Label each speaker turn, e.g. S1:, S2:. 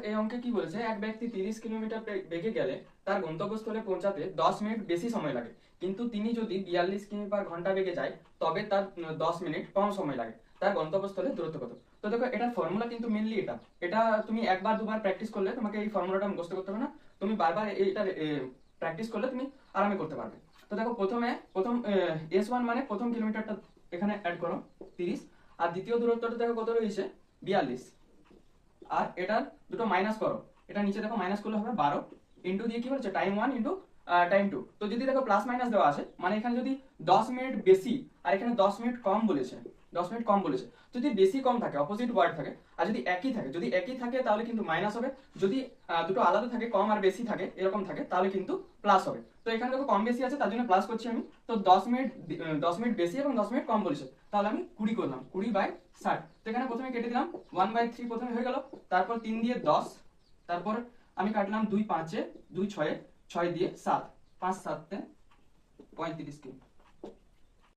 S1: এই অঙ্কে কি বলেছে, এক ব্যক্তি 30 কিলোমিটার বেগে গেলে তার গন্তব্যস্থলে পৌঁছাতে 10 মিনিট বেশি সময় লাগে, কিন্তু তিনি যদি 42 কিমি/ঘন্টা বেগে যায় তবে তার 10 মিনিট কম সময় লাগে। তার গন্তব্যস্থলে দূরত্ব কত? তো দেখো এটা ফর্মুলা কিন্তু মেনলি এটা এটা তুমি একবার দুবার প্র্যাকটিস করলে তোমাকে এই ফর্মুলাটা মুখস্থ করতে হবে না। তুমি বারবার এটা প্র্যাকটিস করলে তুমি আরামে করতে পারবে। তো দেখো প্রথম S1 মানে প্রথম কিলোমিটারটা এখানে অ্যাড করো 30, আর দ্বিতীয় দূরত্বটা দেখো কত রয়েছে 42, আর এটার দুটো মাইনাস করো, এটা নিচে দেখো মাইনাস করলে হবে 12, ইন্টু দিয়ে কি বলছে টাইম 1 ইন্টু টাইম 2। তো যদি দেখো প্লাস মাইনাস দেওয়া আছে মানে এখানে যদি 10 মিনিট বেশি আর এখানে 10 মিনিট কম বলেছে, 10 মিনিট কম বলেছে, যদি বেশি কম থাকে অপোজিট ওয়ার্ড থাকে, আর যদি একই থাকে তাহলে কিন্তু মাইনাস হবে, যদি দুটো আলাদা থাকে কম আর বেশি থাকে এরকম থাকে তাহলে কিন্তু প্লাস হবে। তো এখানে দেখো কম বেশি আছে তার জন্য প্লাস করছি আমি। তো 10 মিনিট বেশি এবং 10 মিনিট কম বলেছে, তাহলে আমি 20 করলাম, 20/60। তো এখানে প্রথমে কেটে দিলাম 1/3 প্রথমে হয়ে গেল, তারপর 3 দিয়ে 10, তারপর আমি কাটলাম 2 5-এ, 2 6-এ, 6 দিয়ে 7, 5 7-এ 35 কিমি।